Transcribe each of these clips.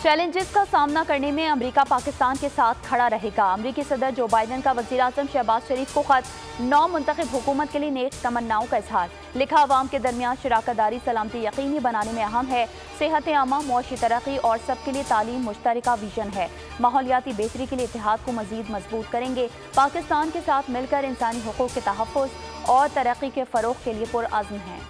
Challenges का सामना करने में अमेरिका पाकिस्तान के साथ खड़ा रहेगा। अमेरिकी सदर जो बाइडन का वज़ीर आज़म शहबाज शरीफ को खत, नौ मुंतखब हुकूमत के लिए नेक तमन्नाओं का इजहार। लिखा, अवाम के दरमियान शराकतदारी सलामती यकीनी बनाने में अहम है। सेहत आमा, मुआशी तरक्की और सबके लिए तालीम मुश्तरका विजन है। माहौलियाती बेहतरी के लिए इत्तेहाद को मजीद मजबूत करेंगे। पाकिस्तान के साथ मिलकर इंसानी हुकूक के तहफ़्फ़ुज़ और तरक्की के फ़रोग़ के लिए पुरअज़्म हैं।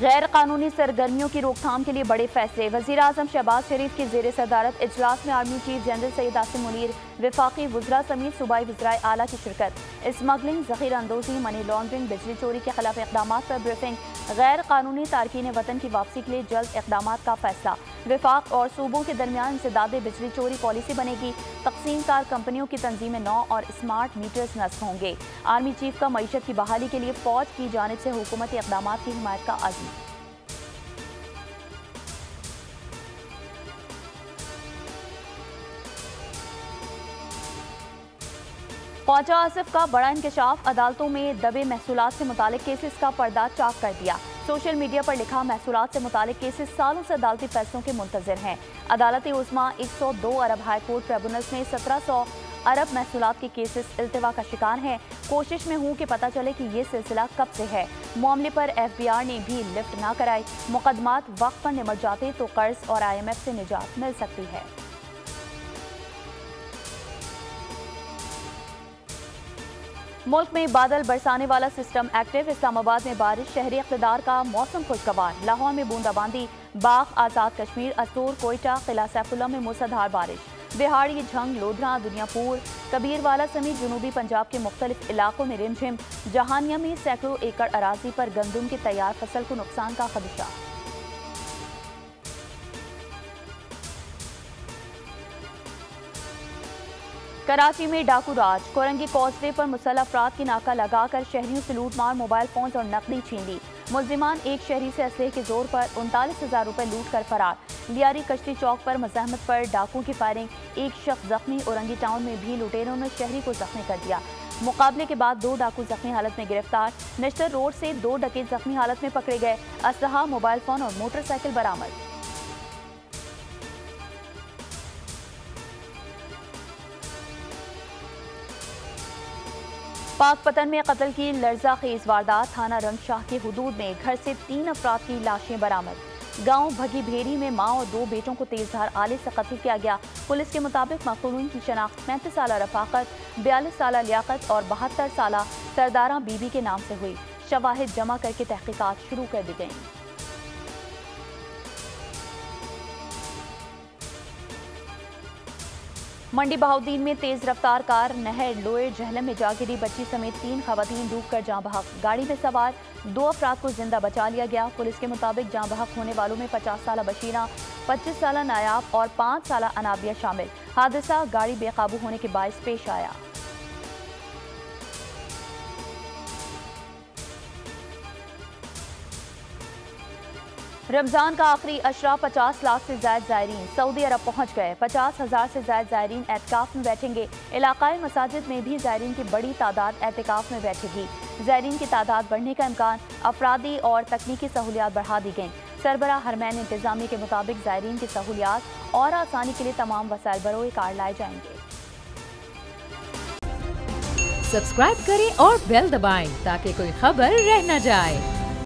गैर कानूनी सरगर्मियों की रोकथाम के लिए बड़े फैसले। वज़ीर आज़म शहबाज शरीफ की ज़ेर सदारत इजलास में army chief general Syed Asim Munir, वफाकी वज़रा समेत सूबाई वज़राए आला की शिरकत। स्मगलिंग, ज़ख़ीरा अंदोज़ी, मनी लॉन्ड्रिंग, बिजली चोरी के खिलाफ इक़दाम पर ब्रीफिंग। गैर कानूनी तारकीन वतन की वापसी के लिए जल्द इक़दाम का फैसला। वफाक और सूबों के दरमियान इंसदाद बिजली चोरी पॉलिसी बनेगी। तक़सीमकार कंपनियों की तंजीमें नौ और स्मार्ट मीटर्स नस्ब होंगे। आर्मी चीफ का मईशत की बहाली के लिए फौज की जानिब से हुकूमती इक़दाम की हिमायत का अज़्म। ख्वाजा आसिफ का बड़ा इंकशाफ, अदालतों में दबे महसूलात से मुतालिक केसेस का पर्दा चाक कर दिया। सोशल मीडिया पर लिखा, महसूलात से मुतालिक केसेस सालों से अदालती फैसलों के मुंतज़िर हैं। अदालत उज़्मा 102 अरब हाई कोर्ट ट्रिब्यूनल्स में 1700 अरब महसूलात के केसेस इल्तिवा का शिकार हैं। कोशिश में हूँ कि पता चले कि ये सिलसिला कब से है। मामले पर FBI ने भी लिफ्ट ना कराई। मुकदमात वक्त पर निमट जाते तो कर्ज और IMF से निजात मिल सकती है। मुल्क में बादल बरसाने वाला सिस्टम एक्टिव। इस्लामाबाद में बारिश, शहरी इक़्तिदार का मौसम खुशगवार। लाहौर में बूंदाबांदी, बाग, आज़ाद कश्मीर, अस्तूर, कोयटा, किला सैफुल्ला में मूसलाधार बारिश। बिहाड़ी, झंग, लोधरा, दुनियापुर, कबीरवाला समेत जनूबी पंजाब के मुख्तलिफ इलाकों में रिमझिम। जहानिया में सैकड़ों एकड़ अराजी पर गंदम की तैयार फसल को नुकसान का खदशा। कराची में डाकू राज, कोरंगी कॉजवे पर मुसल्लह अफराद की नाका लगाकर शहरियों से लूट मार, मोबाइल फोन और नकदी छीन ली। मुल्जिमान एक शहरी से असलहे के जोर पर 39,000 रुपए लूट कर फरार। लियारी कश्ती चौक पर मज़ाहमत पर डाकुओं की फायरिंग, एक शख्स जख्मी। औरंगी टाउन में भी लुटेरों ने शहरी को जख्मी कर दिया। मुकाबले के बाद 2 डाकू जख्मी हालत में गिरफ्तार। नश्तर रोड से 2 डकैत जख्मी हालत में पकड़े गए। असलहा, मोबाइल फोन और मोटरसाइकिल बरामद। पाकपतन में कत्ल की लर्जा खेज वारदात। थाना रंगशाह की हुदूद में घर से 3 अफराद की लाशें बरामद। गांव भगी भेरी में मां और 2 बेटों को तेजधार आले से कत्ल किया गया। पुलिस के मुताबिक मकतूलों की शनाख्त 35 साला रफाकत, 42 साला लियाकत और 72 साला सरदारा बीबी के नाम से हुई। शवाहिद जमा करके तहकीकात शुरू कर दी गई। मंडी बहाउद्दीन में तेज रफ्तार कार नहर लोअर जहलम में जा गिरी। बच्ची समेत 3 खवातीन डूबकर जाँ बहक। गाड़ी में सवार 2 अफराद को जिंदा बचा लिया गया। पुलिस के मुताबिक जाँ बहक होने वालों में 50 साला बशीरा, 25 साला नायाब और 5 साला अनाबिया शामिल। हादसा गाड़ी बेकाबू होने के बायस पेश आया। रमजान का आखिरी अशरा, 50 लाख से ज्यादा ज़ायरीन सऊदी अरब पहुंच गए। 50,000 से ज्यादा ज़ायरीन एतकाफ में बैठेंगे। इलाकाई मसाजिद में भी ज़ायरीन की बड़ी तादाद एतकाफ में बैठेगी। ज़ायरीन की तादाद बढ़ने का इम्कान, अफरादी और तकनीकी सहूलियात बढ़ा दी गई। सरबरा हरमैन इंतजामी के मुताबिक ज़ायरीन की सहूलियात और आसानी के लिए तमाम वसाइल बरोए कार लाए जाएंगे। सब्सक्राइब करें और बेल दबाएं ताकि कोई खबर रह न जाए।